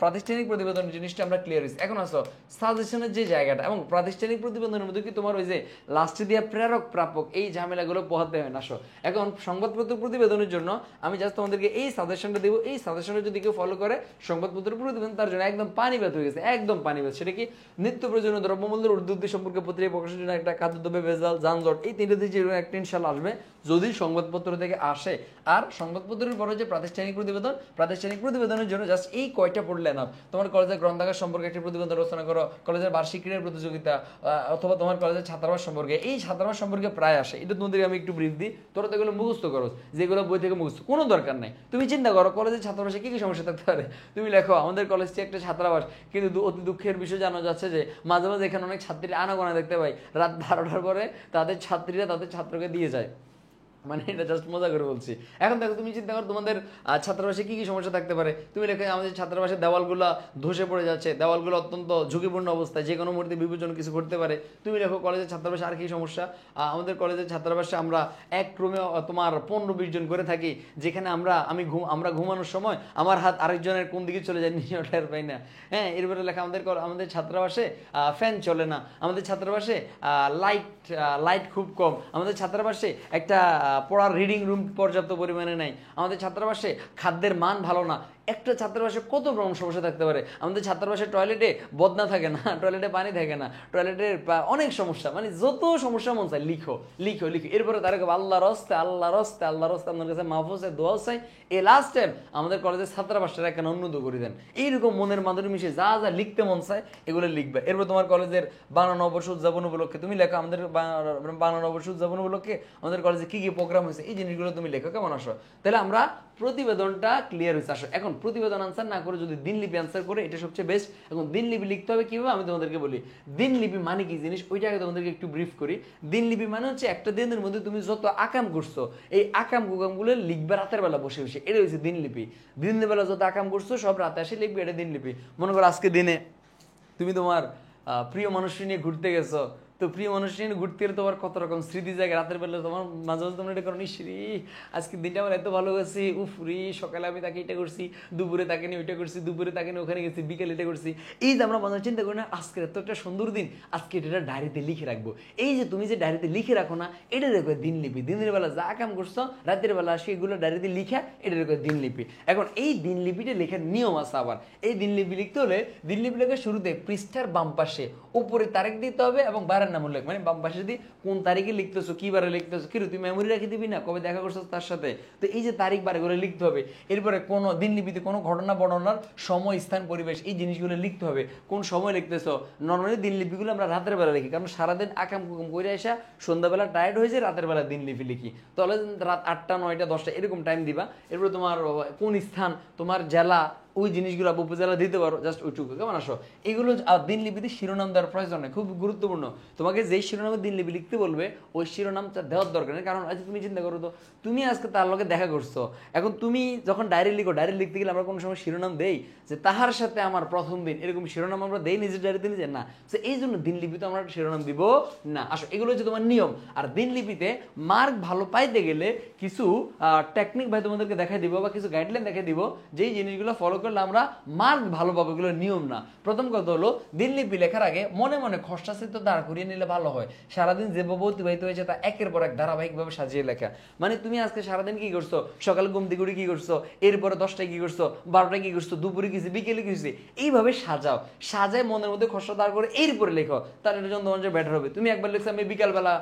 প্রাতিষ্ঠানিক প্রতিবেদন জিনিসটা আমরা ক্লিয়ার হয়েছি। এখন আসো সাজেশনের যে জায়গাটা, এবং প্রাতিষ্ঠানিক প্রতিবেদনের মধ্যে কি তোমার ওই যে লাস্টে দিয়ে প্রেরক প্রাপক এই ঝামেলাগুলো পোহাতে হয় না। আসো এখন সংবাদপত্র প্রতিবেদনের জন্য আমি জাস্ট তোমাদেরকে এই সাজেশনটা দেবো, এই সাজেশনটা যদি কেউ ফলো করে সংবাদপত্র প্রতিবেদন তার জন্য একদম পানিবাদ হয়ে গেছে, একদম পানিবাদ। সেটা কি, নিত্য প্রয়োজনীয় দ্রব্যমূল্যের ঊর্ধ্বগতি সম্পর্কে পত্রিকা প্রকাশের জন্য একটা খাদ্যদ্রব্য ভেজাল, যানজট, এই তিনটে থেকে একটা ইনশাল্লাহ আসবে যদি সংবাদপত্র থেকে আসে। আর সংবাদপত্রের পরে যে প্রাতিষ্ঠানিক প্রতিবেদনের জন্য জাস্ট এই কয়টা পড়লে না। তোমার কলেজের গ্রন্থাগার সম্পর্কে একটি প্রতিবেদন রচনা করো, কলেজের বার্ষিক ক্রীড়া প্রতিযোগিতা, অথবা তোমার কলেজের ছাত্রাবাস সম্পর্কে, এই ছাত্রাবাস সম্পর্কে প্রায় আসে। এটা তোমাদেরকে আমি একটু ব্রিফ দিই, তোরা তো এগুলো মুখস্থ করো, যেগুলো বই থেকে মুখস্থ কোনো দরকার নাই। তুমি চিন্তা করো কলেজের ছাত্রাবাসে কি কি সমস্যা থাকতে পারে, তুমি লেখো আমাদের কলেজটি একটা ছাত্রাবাস, কিন্তু অতি দুঃখের বিষয় জানা যাচ্ছে যে মাঝে মাঝে এখানে অনেক ছাত্রী আনাগোনা দেখতে পাই, রাত 12টার পরে তাদের ছাত্রীরা তাদের ছাত্রকে দিয়ে যায়। মানে এটা জাস্ট মজা করে বলছি। এখন দেখো তুমি চিন্তা করো তোমাদের ছাত্রাবাসে কি কি সমস্যা থাকতে পারে। তুমি দেখো আমাদের ছাত্রাবাসের দেওয়ালগুলো ধসে পড়ে যাচ্ছে, দেওয়ালগুলো অত্যন্ত ঝুঁকিপূর্ণ অবস্থায়, যে কোনো মুহূর্তে বিপজ্জনক কিছু ঘটতে পারে। তুমি দেখো কলেজের ছাত্রাবাসে আর কি সমস্যা, আমাদের কলেজের ছাত্রাবাসে আমরা এক রুমে তোমার 15-20 জন করে থাকি, যেখানে আমরা ঘুমানোর সময় আমার হাত আরেকজনের কোন দিকে চলে যায় নিজে টের পাই না। হ্যাঁ, এরপরে লেখা আমাদের ছাত্রাবাসে ফ্যান চলে না, আমাদের ছাত্রাবাসে লাইট খুব কম, আমাদের ছাত্রাবাসে একটা পড়ার রিডিং রুম পর্যাপ্ত পরিমাণে নাই, আমাদের ছাত্রাবাসে খাদ্যের মান ভালো না। একটা ছাত্রাবাসে কত রকম সমস্যা থাকতে পারে। আমাদের ছাত্রাবাসের টয়লেটে বদনা থাকে না, টয়লেটে পানি থাকে না, টয়লেটের অনেক সমস্যা, মানে যত সমস্যা মন চাই লিখো। এরপরে তার আল্লাহর হস্তে আপনার কাছে মাহফুজে দোয়া চাই, এই লাস্ট টাইম আমাদের কলেজের ছাত্রাবাসটা কেন উন্নত করে দেন। এইরকম মনের মাধুরী মিশে যা যা লিখতে মন চায় এগুলো লিখবে। এরপর তোমার কলেজের 52 নববর্ষ উদযাপন উপলক্ষে তুমি লেখো আমাদের 52 নববর্ষ উদযাপন উপলক্ষে আমাদের কলেজে কি কি প্রোগ্রাম হয়েছে, এই জিনিসগুলো তুমি লেখো। কেমন আসো? তাহলে আমরা প্রতিবেদনটা ক্লিয়ার হয়েছে। আসো এখন প্রতিবেদন আনসার না করে যদি দিনলিপি আনসার করে এটা সবচেয়ে বেস্ট। এখন দিনলিপি লিখতে হবে কিভাবে আমি তোমাদেরকে বলি। দিনলিপি মানে কি জিনিস ওইটা আগে তোমাদেরকে একটু ব্রিফ করি। দিনলিপি মানে হচ্ছে একটা দিনের মধ্যে তুমি যত আকাম করছো এই আকাম কুকামগুলো লিখবে রাতের বেলা বসে বসে, এটা হচ্ছে দিনলিপি। দিনের বেলা যত আকাম করছো সব রাতে আসে লিখবে, এটা দিনলিপি। মনে করো আজকে দিনে তুমি তোমার প্রিয় মানুষটি নিয়ে ঘুরতে গেছো, তো প্রিয় মানুষটি নিয়ে ঘুরতে গেলে তোমার কত রকম স্মৃতি জায়গা রাতের বেলা তোমার মাঝে মাঝে তোমরা এটা করো, নিশ্রি আজকে দিনটা আমার এত ভালো গেছি, উফ রি সকালে আমি তাকে এটা করছি, দুপুরে তাকে নিয়ে ওইটা করছি, দুপুরে তাকে নিয়ে ওখানে গেছি, বিকেলে এটা করছি। এই যে আমরা মাঝে চিন্তা করি না আজকের এত একটা সুন্দর দিন, আজকে এটা ডায়েরিতে লিখে রাখবো। এই যে তুমি যে ডায়েরিতে লিখে রাখো না, এটা দেখো দিনলিপি। দিনের বেলা যা কাম করছো রাতের বেলা সেগুলো ডায়েরিতে লিখা, এটা দেখো দিনলিপি। এখন এই দিনলিপিটা লেখার নিয়ম আছে আবার। এই দিনলিপি লিখতে হলে দিনলিপি লেখার শুরুতে পৃষ্ঠার বাম পাশে উপরে তারিখ দিতে হবে এবং বারের নাম উল্লেখ, মানে বাম পাশে যদি কোন তারিখে লিখতেছো, কি বারে লিখতেছো, কি তুই মেমোরি রেখে দিবি না কবে দেখা করছো তার সাথে, তো এই যে তারিখ বারে করে লিখতে হবে। এরপরে কোন দিনলিপিতে কোনো ঘটনা বর্ণনার সময়, স্থান, পরিবেশ এই জিনিসগুলো লিখতে হবে। কোন সময় লিখতেছো, নর্মালি দিনলিপিগুলো আমরা রাতের বেলা লিখি, কারণ সারাদিন আকাম কুকাম করে আসা সন্ধ্যাবেলা টায়ার্ড হয়ে যায়, রাতের বেলা দিনলিপি লিখি। তাহলে রাত 8টা 9টা 10টা এরকম টাইম দিবা। এরপরে তোমার কোন স্থান, তোমার জেলা, ওই জিনিসগুলো উপজেলা দিতে পারো, জাস্ট ওইটুকু। কেমন আসো এগুলো দিনলিপিতে শিরোনাম দেওয়ার প্রয়োজন নেই, খুব গুরুত্বপূর্ণ। তোমাকে যেই শিরোনামে দিনলিপি লিখতে বলবে ওই শিরোনামটা দেওয়ার দরকার নেই। কারণ আজকে তুমি চিন্তা করো তো, তুমি আজকে তার লগে দেখা করছো, এখন তুমি যখন ডায়েরি লিখো, ডায়েরি লিখতে গেলে আমরা কোনো সময় শিরোনাম দেই যে তাহার সাথে আমার প্রথম দিন, এরকম শিরোনাম আমরা দেই নিজের ডায়েরিতে নিজে না। তো এই জন্য দিনলিপিতে আমরা শিরোনাম দিব না। আসো এগুলো হচ্ছে তোমার নিয়ম। আর দিনলিপিতে মার্ক ভালো পাইতে গেলে কিছু টেকনিক ভাই তোমাদেরকে দেখাই দিব বা কিছু গাইডলাইন দেখাই দিব, যেই জিনিসগুলো ফলো করলে আমরা মার্ক ভালো পাবো। এগুলো নিয়ম না। প্রথম কথা হলো দিনলিপি লেখার আগে মনে মনে খসড়া চিত্র দাঁড় করিয়ে নিলে ভালো হয়। সারাদিন যেভাবে অতিবাহিত হয়েছে তা একের পর এক ধারাবাহিকভাবে সাজিয়ে লেখা। মানে তুমি আজকে সারাদিন কি করছো, সকালে ঘুম থেকে উঠে কি করছো, এরপরে 10টায় কি করছো, 12টায় কি করছো, দুপুরে কিছু, বিকেলে কিছু, এইভাবে সাজাও। সাজায় মনের মধ্যে খসড়া দাঁড় করে এরপরে লেখো, তার এটা জন্য তোমার বেটার হবে। তুমি একবার লিখছো আমি বিকালবেলা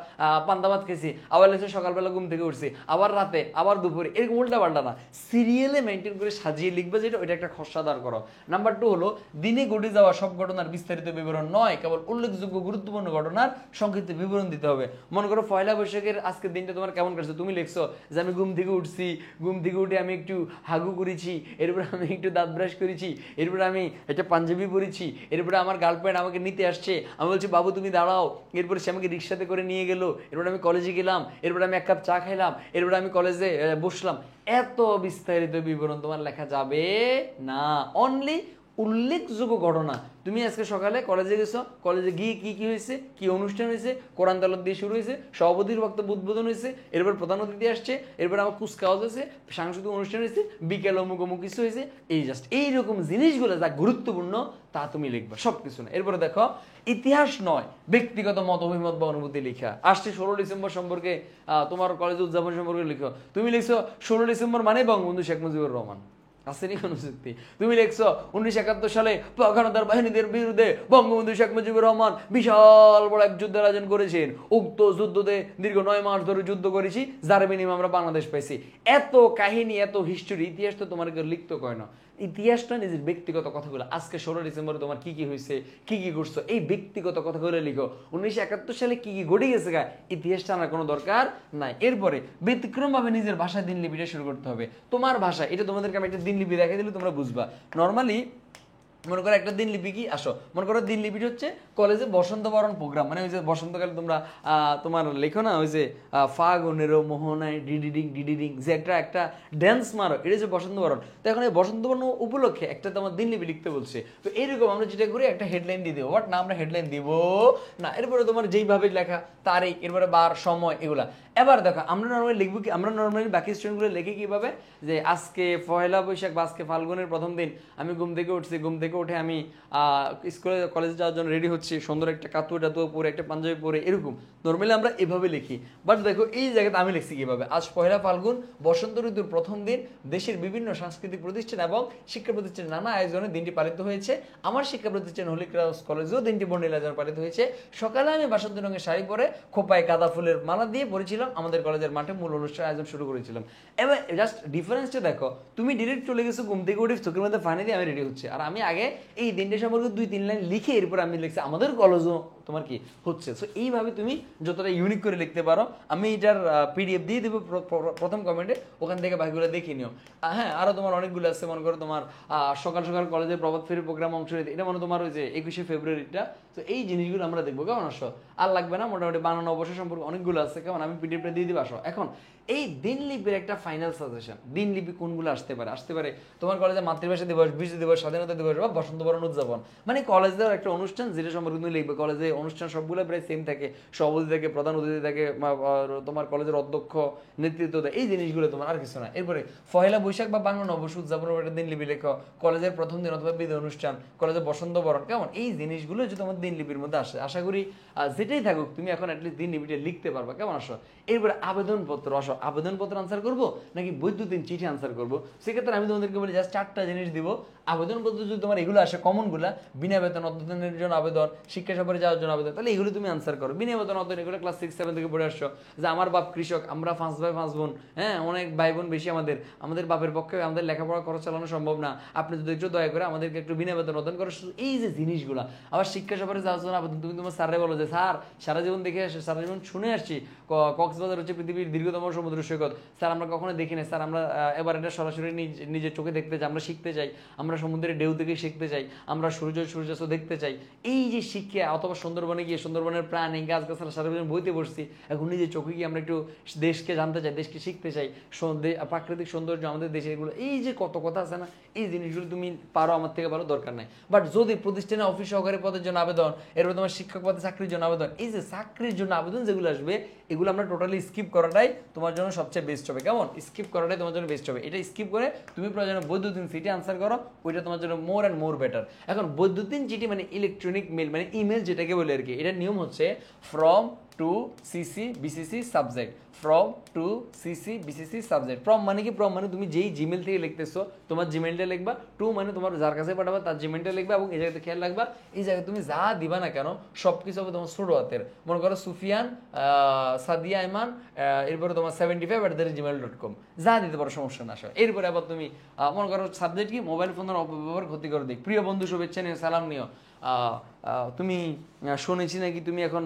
পান্তা ভাত খেয়েছি, আবার লিখছো সকালবেলা ঘুম থেকে উঠছি, আবার রাতে, আবার দুপুরে, এরকম উল্টা পাল্টা না, সিরিয়ালে মেনটেন করে সাজিয়ে লিখবে, যেটা ওইটা একটা খসড়া দাঁড় করো। নাম্বার 2 হলো দিনে ঘটে যাওয়া সব ঘটনার বিস্তারিত বিবরণ নয়, কেবল উল্লেখযোগ্য গুরুত্বপূর্ণ ঘটনার সংক্ষিপ্ত বিবরণ দিতে হবে। মনে করো পয়লা বৈশাখের আজকের দিনটা তোমার কেমন কাটছে, তুমি লিখছো যে আমি ঘুম থেকে উঠছি, ঘুম থেকে উঠে আমি একটু হাগু করেছি, এরপরে আমি একটু দাঁত ব্রাশ করেছি, এরপরে আমি একটা পাঞ্জাবি পরেছি, এরপরে আমার গার্লফ্রেন্ড আমাকে নিতে আসছে, আমি বলছি বাবু তুমি দাঁড়াও, এরপরে সে আমাকে রিক্সাতে করে নিয়ে গেল, এরপরে আমি কলেজে গেলাম, এরপরে আমি 1 কাপ চা খাইলাম, এরপরে আমি কলেজে বসলাম। এত বিস্তারিত বিবরণ তোমার লেখা যাবে না। অনলি উল্লেখযোগ্য ঘটনা। তুমি আজকে সকালে কলেজে গেছো, কলেজে গিয়ে কি কি হয়েছে, কি অনুষ্ঠান হয়েছে, কোরআন তালাত দিয়ে শুরু হয়েছে, সভাপতির বক্তব্য উদ্বোধন হয়েছে, এরপর প্রধান অতিথি আসছে, এরপর আমার কুচকাওয়াজ হয়েছে, সাংস্কৃতিক অনুষ্ঠান হয়েছে, বিকেল অমুক অমুক কিছু হয়েছে, এই জাস্ট এইরকম জিনিসগুলো যা গুরুত্বপূর্ণ তা তুমি লিখবা, সব কিছু না। এরপরে দেখো ইতিহাস নয় ব্যক্তিগত মত অভিমত বা অনুভূতি লেখা। আসছে 16 ডিসেম্বর সম্পর্কে, তোমার কলেজ উদযাপন সম্পর্কে লিখো। তুমি লিখছো 16 ডিসেম্বর মানে বঙ্গবন্ধু শেখ মুজিবুর রহমান, আসেনি কোনো যুক্তি। তুমি লিখছো 1971 সালে পাখানাদার বাহিনীদের বিরুদ্ধে বঙ্গবন্ধু শেখ মুজিবুর রহমান বিশাল বড় এক যুদ্ধের আয়োজন করেছেন, উক্ত যুদ্ধতে দীর্ঘ 9 মাস ধরে যুদ্ধ করেছি, যার বিনিময়ে আমরা বাংলাদেশ পাইছি। এত কাহিনী, এত হিস্টোরি, ইতিহাস তো তোমার লিখতে কয় না। ইতিহাসটা নিজের ব্যক্তিগত কথাগুলো, আজকে 16 ডিসেম্বরে তোমার কি কি হয়েছে, কি কি করছো, এই ব্যক্তিগত কথাগুলো লিখো। 1971 সালে কি কি ঘটে গেছে গা, ইতিহাসটা আনার কোনো দরকার নাই। এরপরে ব্যতিক্রম ভাবে নিজের ভাষায় দিনলিপিটা শুরু করতে হবে, তোমার ভাষা। এটা তোমাদেরকে আমি একটা দিনলিপি দেখাই দিলে তোমরা বুঝবা। নর্মালি মনে করো একটা দিনলিপি কি, আসো মনে করো দিনলিপিটা হচ্ছে কলেজে বসন্ত বরণ প্রোগ্রাম, মানে ওই যে বসন্তকালে তোমরা তোমার লেখো না ওই যে ফাগুনেরও মোহনায় ডিডিডিং ডিডিডিং, যে একটা ড্যান্স মারো, এটা হচ্ছে বসন্ত বরণ। তো এখন এই বসন্ত বরণ উপলক্ষে একটা তোমার দিনলিপি লিখতে বলছে। তো এইরকম আমরা যেটা করি একটা হেডলাইন দিয়ে দেবো, বাট না আমরা হেডলাইন দিব না। এরপরে তোমার যেইভাবে লেখা তারিখ, এরপরে বার, সময়, এগুলা। এবার দেখো আমরা নর্মালি লিখবো কি, আমরা নর্মালি বাকি স্টুডেন্টগুলো লিখে কিভাবে, যে আজকে পয়লা বৈশাখ বা আজকে ফাল্গুনের প্রথম দিন, আমি ঘুম থেকে উঠছি, ঘুম থেকে উঠে আমি স্কুলে কলেজে যাওয়ার জন্য রেডি হচ্ছি, সুন্দর একটা কাতুয়া টাতুয়া পরে, একটা পাঞ্জাবি পরে, এরকম নর্মালি আমরা এভাবে লিখি। বাট দেখো এই জায়গাতে আমি লিখছি কিভাবে, আজ পয়লা ফাল্গুন বসন্ত ঋতুর প্রথম দিন, দেশের বিভিন্ন সাংস্কৃতিক প্রতিষ্ঠান এবং শিক্ষা প্রতিষ্ঠানের নানা আয়োজনে দিনটি পালিত হয়েছে। আমার শিক্ষা প্রতিষ্ঠান হলি ক্রস কলেজেও দিনটি বর্ণিল আয়োজন পালিত হয়েছে। সকালে আমি বাসন্তী রঙের শাড়ি পরে খোপায় গাঁদা ফুলের মালা দিয়ে পড়েছিলাম, আমাদের কলেজের মাঠে মূল অনুষ্ঠান আয়োজন শুরু করেছিলাম। এবার জাস্ট ডিফারেন্সটা দেখো, তুমি ডিরেক্ট চলে গেছো ঘুম থেকে উঠে চোখের মধ্যে পানি দিয়ে আমি রেডি হচ্ছে, আর আমি আগে এই দিনটা সম্পর্কে 2-3 লাইন লিখে এরপর আমি লিখছি আমাদের কলেজও তোমার কি হচ্ছে। সো এইভাবে তুমি যতটা ইউনিক করে লিখতে পারো, আমি এটার পিডিএফ দিয়ে দেবো প্রথম কমেন্টে, ওখান থেকে বাকিগুলো দেখে নিও। হ্যাঁ, আরও তোমার অনেকগুলো আছে, মনে করো তোমার সকাল সকাল কলেজে প্রভাত ফেরি প্রোগ্রাম অংশ নিতে, এটা মানে তোমার ওই যে 21শে ফেব্রুয়ারিটা। তো এই জিনিসগুলো আমরা দেখবো, কেমন আসো? আর লাগবে না, মোটামুটি বানানো অবসর সম্পর্কে অনেকগুলো আছে, কেমন? আমি পিডিএফটা দিয়ে দিবো। আসো এখন এই দিনলিপির একটা ফাইনাল সাজেশন, দিনলিপি কোনগুলো আসতে পারে তোমার কলেজে মাতৃভাষা দিবস, বিজয় দিবস, স্বাধীনতা দিবস বা বসন্ত বরণ উদযাপন, মানে কলেজের একটা অনুষ্ঠান যেটা সম্পর্কে তুমি লিখবে। কলেজে অনুষ্ঠান সবগুলো প্রায় সেম থাকে, সভাপতি থাকে, প্রধান অতিথি থাকে, তোমার কলেজের অধ্যক্ষ নেতৃত্ব দেয়, এই জিনিসগুলো তোমার, আর কিছু না। এরপরে পহেলা বৈশাখ বা বাংলা নববর্ষ উদযাপনের একটা দিনলিপি লেখো, কলেজের প্রথম দিন অথবা বিদায় অনুষ্ঠান, কলেজের বসন্ত বরণ, কেমন? এই জিনিসগুলো যদি তোমার দিনলিপির মধ্যে আসে, আশা করি যেটাই থাকুক তুমি এখন অ্যাটলিস্ট দিনলিপিটা লিখতে পারবা, কেমন? আসো এরপরে আবেদনপত্র। আসো আবেদনপত্র আনসার করবো নাকি বৈদ্যুতিন চিঠি আনসার করবো? সেক্ষেত্রে আমি তোমাদেরকে বলি জাস্ট 4টা জিনিস দিব। আবেদনপত্র যদি তোমার এগুলো আসে কমনগুলা, বিনা বেতন অধ্যয়নের জন্য আবেদন, শিক্ষা সফরে যাওয়ার জন্য আবেদন, তাহলে এগুলো তুমি আনসার করো। বিনা বেতন অধ্যয়ন, এগুলো ক্লাস 6-7 থেকে পড়ে আসছো, যে আমার বাপ কৃষক, আমরা 5 ভাই 5 বোন, হ্যাঁ অনেক ভাই বোন বেশি, আমাদের বাপের পক্ষে আমাদের লেখাপড়া খরচ চালানো সম্ভব না, আপনি যদি একটু দয়া করে আমাদেরকে একটু বিনা বেতন অধ্যয়ন করো, এই যে জিনিসগুলো। আবার শিক্ষা সফরে যাওয়ার জন্য আবেদন, তুমি তোমার স্যারে বলো যে স্যার সারা জীবন দেখে আসছি, সারা জীবন শুনে আসছি কক্সবাজার হচ্ছে পৃথিবীর দীর্ঘতম সমুদ্র সৈকত, স্যার আমরা কখনো দেখি না, স্যার আমরা এবার এটা সরাসরি নিজের চোখে দেখতে চাই, আমরা শিখতে চাই, আমরা সমুদ্রের ঢেউ থেকে শিখতে চাই, আমরা সূর্যাস্ত দেখতে চাই। এই যে শিক্ষা, অথবা সুন্দরবনে গিয়ে সুন্দরবনের প্রাণী গাছগাছালা সারা জীবন বইতে বসছি, এখন নিজের চোখে গিয়ে আমরা একটু দেশকে জানতে চাই, দেশকে শিখতে চাই, প্রাকৃতিক সৌন্দর্য আমাদের দেশের, এগুলো এই যে কত কথা আছে না, এই জিনিসগুলো তুমি পারো, আমার থেকে ভালো দরকার নাই। বাট যদি প্রতিষ্ঠানে অফিস সহকারী পদের জন্য আবেদন, এরপর তোমার শিক্ষক পদে চাকরির জন্য আবেদন, এই যে চাকরির জন্য আবেদন যেগুলো আসবে, এগুলো আমরা টোটালি স্কিপ করাটাই তোমার জন্য সবচেয়ে বেস্ট হবে, কেমন? স্কিপ করাটাই তোমার জন্য বেস্ট হবে। এটা স্কিপ করে তুমি প্রয়োজনে বৈদ্যুতিন চিঠি আনসার করো, ওইটা তোমার জন্য মোর অ্যান্ড মোর বেটার। এখন বৈদ্যুতিন চিঠি মানে ইলেকট্রনিক মেল, মানে ইমেল যেটাকে বলে আর কি। এটার নিয়ম হচ্ছে from to CC BCC subject, from to CC BCC subject. From মানে কি? ফ্রম মানে তুমি যেই জিমেল থেকে লিখতেছো তোমার জিমেলটা লিখবা, টু মানে তোমার যার কাছে পাঠাবা তার জিমেলটা লিখবা, এবং এই জায়গাতে খেয়াল রাখবা এই জায়গায় তুমি যা দিবা না কেন সব কিছু হবে তোমার ছোট হাতের। মনে করো সুফিয়ান সাদিয়া ইমান, এরপরে তোমার 75@gmail.com, যা দিতে পারো, সমস্যা না আসে। এরপরে আবার তুমি মনে করো সাবজেক্ট কি? মোবাইল ফোনের অপব্যবহার, ক্ষতিকর দিক। প্রিয় বন্ধু শুভেচ্ছা নিও, সালাম নিও। তুমি শুনেছি নাকি তুমি এখন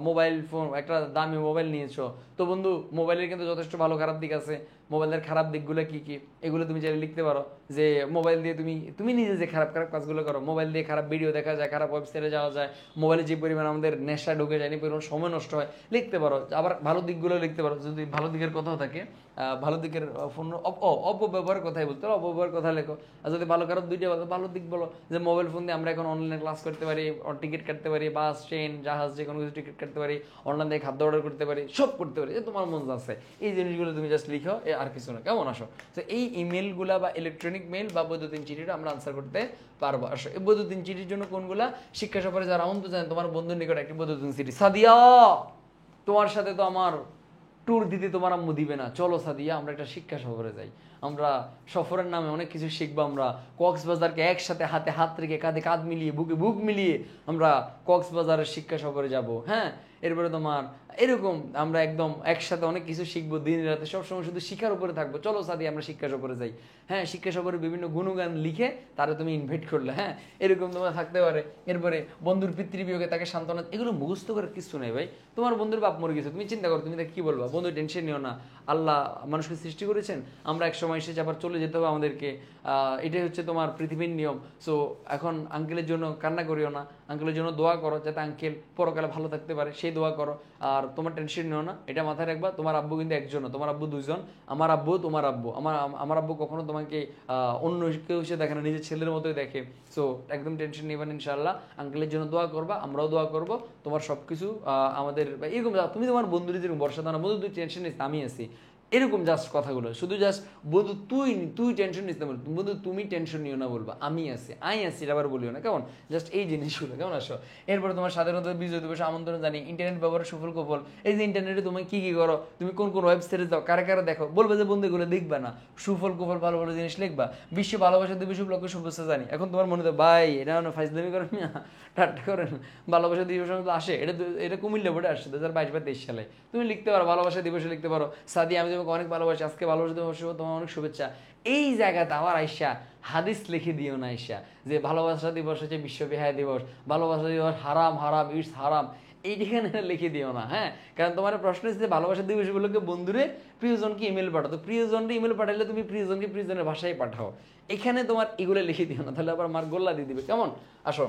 মোবাইল ফোন, একটা দামি মোবাইল নিয়েছো, তো বন্ধু মোবাইলের কিন্তু যথেষ্ট ভালো খারাপ দিক আছে, মোবাইলের খারাপ দিকগুলো কি কি এগুলো তুমি চাইলে লিখতে পারো। যে মোবাইল দিয়ে তুমি নিজে যে খারাপ খারাপ কাজগুলো করো, মোবাইল দিয়ে খারাপ ভিডিও দেখা যায়, খারাপ ওয়েবসাইটে যাওয়া যায়, মোবাইলে যে পরিমাণ আমাদের নেশা ঢুকে যায়, পরিমাণ সময় নষ্ট হয়, লিখতে পারো। আবার ভালো দিকগুলো লিখতে পারো, যদি ভালো দিকের কথাও থাকে, ভালো দিকের ফোন অপব্যবহারের কথাই বলতে হবে, অপব্যবহার কথা লেখো। আর যদি ভালো খারাপ দুইটা বলো, ভালো দিক বলো যে মোবাইল ফোন দিয়ে আমরা এখন অনলাইনে ক্লাস করতে পারি, টিকিট কাটতে পারি, বাস ট্রেন জাহাজ যে কোনো কিছু টিকিট কাটতে পারি, অনলাইন থেকে খাদ্য অর্ডার করতে পারি, সব করতে পারি, যে তোমার মন আছে। এই জিনিসগুলো তুমি জাস্ট লিখো, আর কিছু না, কেমন? আসো তো এই ইমেলগুলা বা ইলেকট্রনিক মেল বা বৈদ্যুতিন চিঠিটা আমরা আনসার করতে পারবো। আসো এই বৈদ্যুতিন চিঠির জন্য কোনগুলা? শিক্ষা সফরে যারা আমন্ত্রণ জানেন, তোমার বন্ধুর নিকট একটি বৈদ্যুতিন চিঠি। সাদিয়া তোমার সাথে তো আমার ট্যুর দিতে তোমার আম্মু দিবে না, চলো সাদিয়া আমরা একটা শিক্ষা সফরে যাই, আমরা সফরের নামে অনেক কিছু শিখবো, আমরা কক্সবাজারকে একসাথে হাতে হাত রেখে কাঁধে কাঁধ মিলিয়ে বুকে বুক মিলিয়ে আমরা কক্সবাজারের শিক্ষা সফরে যাব। হ্যাঁ, এরপরে তোমার এরকম আমরা একদম একসাথে অনেক কিছু শিখবো, দিন রাতে সবসময় শুধু শিক্ষার উপরে থাকবো, চলো সাদি আমরা শিক্ষা সফরে যাই। হ্যাঁ, শিক্ষা সফরে বিভিন্ন গুণগান লিখে তারা তুমি ইনভাইট করলে, হ্যাঁ এরকম তোমার থাকতে পারে। এরপরে বন্ধুর পিতৃবিয়োগে তাকে সান্ত্বনা, এগুলো মুখস্থ করার কিছু নেই ভাই। তোমার বন্ধুর বাপ মরে গেছে, তুমি চিন্তা করো তুমি তাকে কি বলবা? বন্ধু টেনশন নিও না, আল্লাহ মানুষকে সৃষ্টি করেছেন, আমরা এক সময় এসে আবার চলে যেতে হবে আমাদেরকে, এটাই হচ্ছে তোমার পৃথিবীর নিয়ম। সো এখন আঙ্কেলের জন্য কান্না করিও না, আঙ্কেলের জন্য দোয়া করো যাতে আঙ্কেল পরকালে ভালো থাকতে পারে, সেই দোয়া করো। আর তোমার টেনশন নিও না, এটা মাথায় রাখবা, তোমার আব্বু কিন্তু একজন, তোমার আব্বু দুইজন, আমার আব্বু তোমার আব্বু। আমার আব্বু কখনো তোমাকে অন্য কেউ হিসেবে দেখে না, নিজের ছেলের মতোই দেখে। সো একদম টেনশন নেবেন, ইনশাআল্লাহ আঙ্কেলের জন্য দোয়া করবা, আমরাও দোয়া করবো, তোমার সবকিছু আমাদের এরকম, তুমি তোমার বন্ধুদের যেরকম বর্ষা দাও না, বন্ধু তুই টেনশন নিস, আমি আছি, এরকম জাস্ট কথাগুলো, শুধু জাস্ট বন্ধু তুই টেনশন নিস না, বন্ধু তুমি টেনশন নিও না বলবা, আমি আছি এটা আবার বলিও না, কেমন? জাস্ট এই জিনিসগুলো, কেমন? আসো এরপরে তোমার স্বাধীনতা বিজয় দিবসে আমন্ত্রণ জানি, ইন্টারনেট ব্যবহার সুফল কুফল। এই যে ইন্টারনেটে তুমি কি কি করো, তুমি কোন কোন ওয়েবসাইটে যাও, কারা কারা দেখো, বলবে যে বন্ধু এগুলো দেখবা না, সুফল কুফল ভালো ভালো জিনিস লিখবা। বিশ্ব ভালোবাসা দিবস উপলক্ষে শুভেচ্ছা জানি। এখন তোমার মনে তো ভাই এটা ফাইজলামি করেন না, ঠাট্টা করেন, ভালোবাসা দিবস আসে, এটা কুমিল্লা বোর্ডে আসছে 2022 বা 23 সালে, তুমি লিখতে পারো ভালোবাসা দিবসে লিখতে পারো সাদি আমি তোমাকে অনেক ভালোবাসি, আজকে ভালোবাসা দিবস, তোমার অনেক শুভেচ্ছা। এই জায়গাতে আবার আইসা হাদিস লিখে দিও না আইসা যে ভালোবাসা দিবস হচ্ছে বিশ্ববিহার দিবস, ভালোবাসা দিবস হারাম হারাম ইটস হারাম, এইখানে লিখে দিও না। হ্যাঁ, কারণ তোমার প্রশ্ন হচ্ছে ভালোবাসা দিবসগুলোকে বন্ধুরে প্রিয়জনকে ইমেল পাঠাও, তো প্রিয়জনকে ইমেল পাঠাইলে তুমি প্রিয়জনকে প্রিয়জনের ভাষায় পাঠাও, এখানে তোমার এগুলো লিখে দিও না, তাহলে আবার মার গোল্লা দিয়ে দিবে। কেমন? আসো,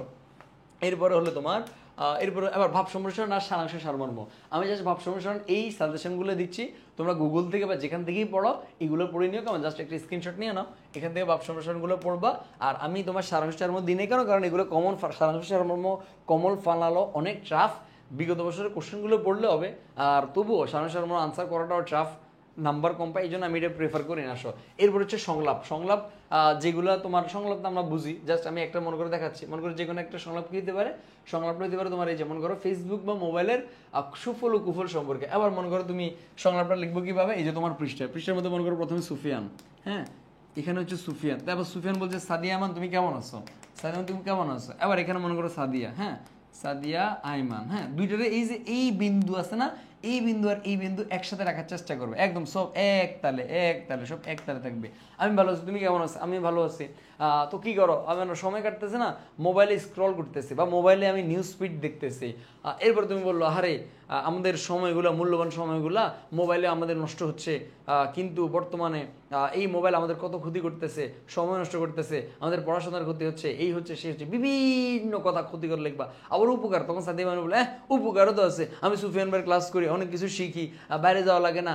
এরপরে হলো তোমার এরপরে আবার ভাব সম্প্রসারণ আর সারাংশ সারমর্ম। আমি জাস্ট ভাব সম্প্রসারণ এই সাজেশনগুলো দিচ্ছি, তোমরা গুগল থেকে বা যেখান থেকেই পড়ো এগুলো পড়ে নিও। কেমন? জাস্ট একটা স্ক্রিনশট নিয়ে নাও, এখান থেকে ভাব সম্প্রসারণগুলো পড়বা। আর আমি তোমার সারাংশ সারমর্ম দিই নাই কেন, কারণ এগুলো কমন, সারাংশ সারমর্ম কমন ফালালো অনেক টাফ, বিগত বছরের কোশ্চেনগুলো পড়লে হবে, আর তবুও সারাংশ সারমর্ম আনসার করাটাও টাফ, নাম্বার কম পাই, এই জন্য আমি এটা প্রেফার করি না। আসো, এরপর হচ্ছে সংলাপ। সংলাপ যেগুলো তোমার সংলাপ তো আমরা বুঝি, জাস্ট আমি একটা মনে করে দেখাচ্ছি। মনে করো যে কোনো একটা সংলাপ কি হতে পারে, সংলাপটা হতে পারে তোমার এই যে মনে করো ফেসবুক বা মোবাইলের সুফল ও কুফল সম্পর্কে। আবার মনে করো তুমি সংলাপটা লিখবো কিভাবে, এই যে তোমার পৃষ্ঠার মধ্যে মনে করো প্রথমে সুফিয়ান, হ্যাঁ এখানে হচ্ছে সুফিয়ান, তারপর সুফিয়ান বলছে সাদিয়া আমান তুমি কেমন আছো, সাদিয়া তুমি কেমন আছো। আবার এখানে মনে করো সাদিয়া, হ্যাঁ সাদিয়া আইমান, হ্যাঁ দুইটারে এই যে এই বিন্দু আছে না, এই বিন্দু আর এই বিন্দু একসাথে রাখার চেষ্টা করবে, একদম সব এক তালে সব এক তালে থাকবে। আমি ভালো আছি, তুমি কেমন আছো, আমি ভালো আছি। তো কি করো, আমার সময় কাটতেছে না, মোবাইলে স্ক্রল করতেছি বা মোবাইলে আমি নিউজ ফিড দেখতেছি। এরপর তুমি বললো আরে আমাদের সময়গুলো, মূল্যবান সময়গুলা মোবাইলে আমাদের নষ্ট হচ্ছে, কিন্তু বর্তমানে এই মোবাইল আমাদের কত ক্ষতি করতেছে, সময় নষ্ট করতেছে, আমাদের পড়াশোনার ক্ষতি হচ্ছে, এই হচ্ছে সে হচ্ছে, বিভিন্ন কথা ক্ষতিকর লিখবা। আবার উপকার, তখন সাথে মানে বলে উপকারও তো আছে, আমি সুফিয়ান ভাইয়ের ক্লাস করি, অনেক কিছু শিখি, বাইরে যাওয়া লাগে না,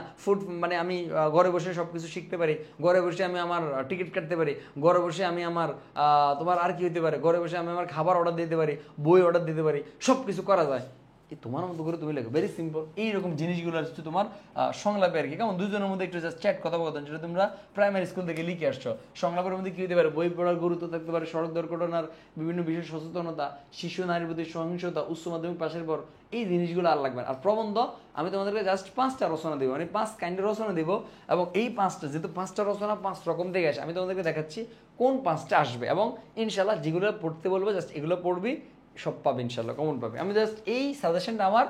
মানে আমি ঘরে বসে সব কিছু শিখতে পারি, ঘরে বসে আমি আমার টিকিট কাটতে পারি, ঘরে বসে আমি আমার তোমার আর কি হতে পারে, ঘরে বসে আমি আমার খাবার অর্ডার দিতে পারি, বই অর্ডার দিতে পারি, সব কিছু করা যায়। তোমার মতো করে তুমি লেখো, ভেরি সিম্পল। এইরকম জিনিসগুলো হচ্ছে তোমার সংলাপে আর কি। কেমন? দুজনের মধ্যে একটু জাস্ট চ্যাট কথোপকথন, যেটা তোমরা প্রাইমারি স্কুল থেকে লিখে আসছো। সংলাপের মধ্যে কি হতে পারে, বই পড়ার গুরুত্ব থাকতে পারে, সড়ক দুর্ঘটনার বিভিন্ন বিষয় সচেতনতা, শিশু নারীর প্রতি সহিংসতা, উচ্চ মাধ্যমিক পাশের পর, এই জিনিসগুলো আর লাগবে। আর প্রবন্ধ আমি তোমাদেরকে জাস্ট 5টা রচনা দেবো, মানে 5 কাইন্ডের রচনা দেবো, এবং এই 5টা যেহেতু 5টা রচনা 5 রকম থেকে আসে, আমি তোমাদেরকে দেখাচ্ছি কোন 5টা আসবে, এবং ইনশাল্লাহ যেগুলো পড়তে বলবো জাস্ট এগুলো পড়বি, সব পাবে ইনশাল্লাহ, কমন পাবে। আমি জাস্ট এই সাজেশনটা আমার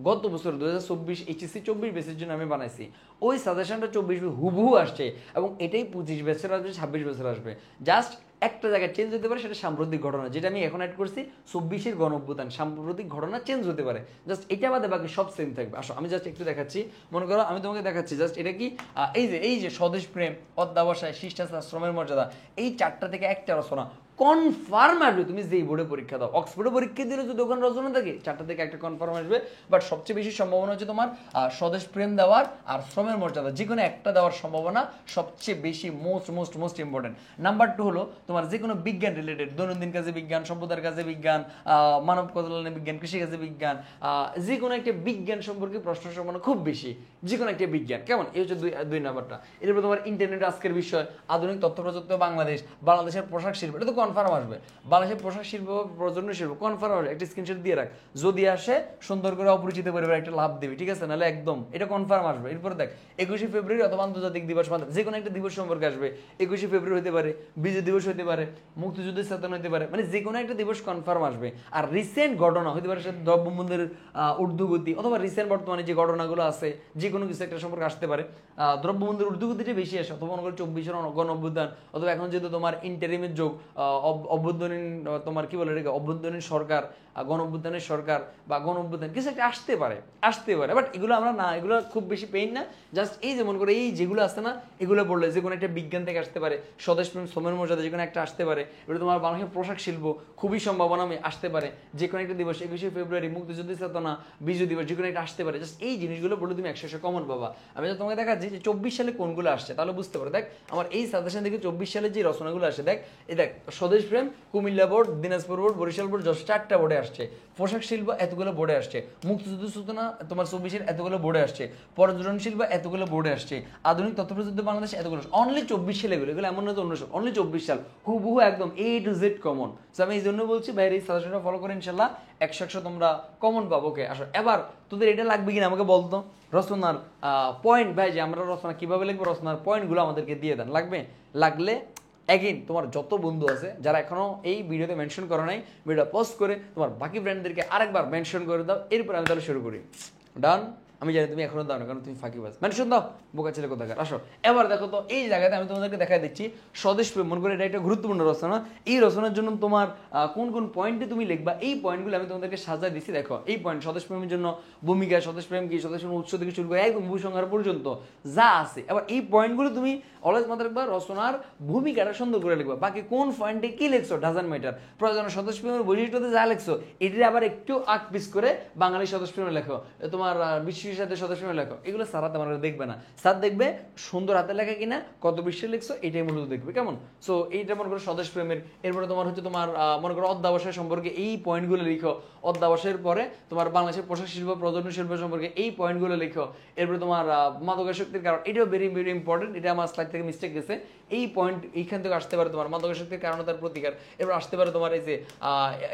গত বছর 2024 এইচএসসি 24 বেসের জন্য আমি বানাইছি, ওই সাজেশনটা 24 হুবহু আসছে, এবং এটাই 25 বছর আসবে, 26 বছর আসবে। জাস্ট একটা জায়গায় চেঞ্জ হতে পারে, সেটা সাম্প্রতিক ঘটনা, যেটা আমি এখন অ্যাড করছি 24-এর গণঅভ্যুত্থান, সাম্প্রতিক ঘটনা চেঞ্জ হতে পারে, জাস্ট এটা বাদে বাকি সব সেম থাকবে। আসো আমি জাস্ট একটু দেখাচ্ছি, মনে করো আমি তোমাকে দেখাচ্ছি জাস্ট এটা কি, এই যে স্বদেশ প্রেম, অধ্যাবসায়, শিষ্টাচার, শ্রমের মর্যাদা, এই 4টা থেকে একটা রচনা কনফার্ম আসবে। তুমি যেই বোর্ডে পরীক্ষা দাও, অক্সফোর্ডে পরীক্ষা দিলে যদি ওখানে রচনা থাকে 4টা থেকে একটা কনফার্ম আসবে, বাট সবচেয়ে বেশি সম্ভাবনা হচ্ছে তোমার স্বদেশ প্রেম দেওয়ার আর শ্রমের মর্যাদা, যে কোনো একটা দেওয়ার সম্ভাবনা সবচেয়ে বেশি, মোস্ট ইম্পর্টেন্ট। নাম্বার 2 হলো তোমার যে কোনো বিজ্ঞান রিলেটেড, দৈনন্দিন কাজে বিজ্ঞান, সম্পদের কাজে বিজ্ঞান, মানব কল্যাণে বিজ্ঞান, কৃষিকাজে বিজ্ঞান, যে কোনো একটা বিজ্ঞান সম্পর্কে প্রশ্ন সম্ভাবনা খুব বেশি, যে কোনো একটা বিজ্ঞান। কেমন? এই হচ্ছে দুই নাম্বারটা। এরপর তোমার ইন্টারনেট আজকের বিষয়, আধুনিক তথ্য প্রযুক্তি, বাংলাদেশের পোশাক শিল্প, এটা তো কনফার্ম আসবে। বাংলাদেশের পোশাক শিল্প, প্রজন্ম শিল্প কনফার্ম আসবে, একটা স্ক্রিনশট দিয়ে রাখ, যদি আসে সুন্দর করে অপরিচিত পরিবার একটা লাভ দিবি, ঠিক আছে, নাহলে একদম এটা কনফার্ম আসবে। এরপর দেখ 21শে ফেব্রুয়ারি অথবা আন্তর্জাতিক দিবস, যে কোনো একটা দিবস সম্পর্কে আসবে, 21শে ফেব্রুয়ারি হতে পারে, বিজয় দিবস হতে পারে, মুক্তিযুদ্ধের চেতনা হতে পারে, মানে যে কোনো একটা দিবস কনফার্ম আসবে। আর রিসেন্ট ঘটনা হতে পারে, সেটা দ্রব্যমূল্যের ঊর্ধ্বগতি, অথবা রিসেন্ট বর্তমানে যে ঘটনাগুলো আছে, যে কোনো কিছু একটা সম্পর্কে আসতে পারে। দ্রব্যমূল্যের ঊর্ধ্বগতিটা বেশি আসে, অথবা মনে করো 24-এর গণঅভ্যুত্থান, অথবা এখন যেহেতু তোমার ইন্টারিমের যোগ, অভ্যন্তরীণ তোমার কি বলে এটাকে, অভ্যন্তরীণ সরকার, গণঅভ্যুত্থানের সরকার বা গণঅভ্যুত্থান কিছু একটা আসতে পারে, বাট এগুলো আমরা না, এগুলো খুব বেশি পেইন না। জাস্ট এই যে মনে করো এই যেগুলো আসছে না, এগুলো বললে যে কোনো একটা বিজ্ঞান থেকে আসতে পারে, স্বদেশ প্রেম, শ্রমের মর্যাদা, যে কোনো একটা আসতে পারে। এটা তোমার বাংলাদেশের পোশাক শিল্প খুবই সম্ভাবনা আসতে পারে, যে কোনো একটা দিবস, 21শে ফেব্রুয়ারি, মুক্তিযুদ্ধের চেতনা, বিজয় দিবস, যে কোনো একটা আসতে পারে। জাস্ট এই জিনিসগুলো বলে তুমি 100 কমন পাবা। আমি যদি তোমাকে দেখাচ্ছি যে 24 সালে কোনগুলো আসছে, তাহলে বুঝতে পারো। দেখ আমার এই সাজেশন থেকে 24 সালে যে রচনাগুলো আসে, দেখ স্বদেশ প্রেম Comilla board, Dinajpur board, Barisal board, 4টা বোর্ডে আসছে। পোশাক শিল্প এতগুলো বোর্ডে আসছে। মুক্তিযুদ্ধ সূচনা তোমার 24-এর এতগুলো বোর্ডে আসছে। পর্যটন শিল্প এতগুলো বোর্ডে আসছে। আধুনিক তথ্য প্রযুক্তি বাংলাদেশ এতগুলো, অনলি 24 সালে এগুলো এমন না তো অন্য সব, অনলি 24 সাল হুবহু একদম A to Z common. So আমি এই জন্য বলছি ভাইয়ের এই সাজেশনটা ফলো করে ইনশাল্লাহ 100 তোমরা কমন পাবো। ওকে আসো, এবার তোদের এটা লাগবে কিনা আমাকে বলতো। রচনার পয়েন্ট, ভাই যে আমরা রচনা কিভাবে লিখবো, রচনার পয়েন্টগুলো আমাদেরকে দিয়ে দেন। লাগলে এগেইন তোমার যত বন্ধু আছে যারা এখনো এই ভিডিওতে মেনশন করো নাই, ভিডিওটা পোস্ট করে তোমার বাকি ফ্রেন্ডদেরকে আরেকবার মেনশন করে দাও। এরপর আমি তাহলে শুরু করি। ডান। আমি জানি তুমি এখনো দাও না, কারণ তুমি ফাঁকিবাজ। মানে শুন দাও, বোকা ছেলে কোথাকার। আসো এবার দেখো তো, এই জায়গাতে আমি তোমাদেরকে দেখাই দিচ্ছি স্বদেশ প্রেম। মনে করে এটা একটা গুরুত্বপূর্ণ রচনা। এই রচনার জন্য তোমার কোন কোন পয়েন্টে তুমি লিখবা, এই পয়েন্টগুলো আমি তোমাদেরকে সাজায় দিচ্ছি। দেখো এই পয়েন্ট, স্বদেশ প্রেমের জন্য ভূমিকা, স্বদেশ প্রেম কি, স্বদেশ প্রেম উৎস থেকে শুরু করে একদম ভূসংহার পর্যন্ত যা আছে। এবার এই পয়েন্টগুলো তুমি অলওয়েজ মাথায় রাখবা, রচনার ভূমিকাটা সুন্দর করে লিখবা। বাকি কোন পয়েন্টে কি লিখছো ডাজন্ট ম্যাটার। প্রয়োজনে স্বদেশ প্রেমের বৈশিষ্ট্যতে যা লিখছো এটি আবার একটু আগ পিস করে বাঙালি স্বদেশ প্রেমে লেখো, তোমার বিশ্বের সাথে স্বদেশ প্রেমে লেখো। এগুলো স্যার হাতে আমার দেখবে না, স্যার দেখবে সুন্দর হাতে লেখা কিনা, কত বিশ্বে লিখছো, এটাই মূলত দেখবে। কেমন? সো এইটা মনে করো স্বদেশ প্রেমের। এরপরে তোমার হচ্ছে তোমার মনে করো অধ্যাবসায় সম্পর্কে এই পয়েন্টগুলো লিখো। অধ্যাবসায়ের পরে তোমার বাংলাদেশের পোশাক শিল্প, প্রজন্ম শিল্প সম্পর্কে এই পয়েন্টগুলো লিখো। এরপরে তোমার মাদকাসক্তির কারণ, এটাও ভেরি ভেরি ইম্পর্টেন্ট। এটা আমার স্লাইড থেকে মিস্টেক গেছে। এই পয়েন্ট এইখান থেকে আসতে পারে তোমার মাদকাসক্তির কারণ, তার প্রতিকার। এরপর আসতে পারে তোমার এই যে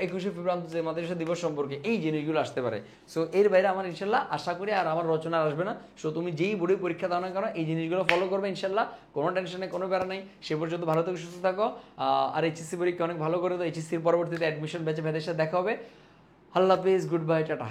21শে ফেব্রুয়ারি যে মাতৃভাষা দিবস সম্পর্কে, এই জিনিসগুলো আসতে পারে। সো এর বাইরে আমার ইনশাল্লাহ আশা করি আর আমার রচনা আসবে না। সো তুমি যেই বোর্ডে পরীক্ষা দাও না কেন এই জিনিসগুলো ফলো করবে ইনশাল্লাহ, কোনো টেনশন নেই, কোনো প্যারা নেই। সে পর্যন্ত ভালো থেকে সুস্থ থাকো। আর এইচএসসি পরীক্ষা অনেক ভালো করে দাও। এইচএসসির পরবর্তীতে অ্যাডমিশন ব্যাচে ভেদের সাথে দেখা হবে। আল্লাহ হাফেজ, গুড বাই, টাটা।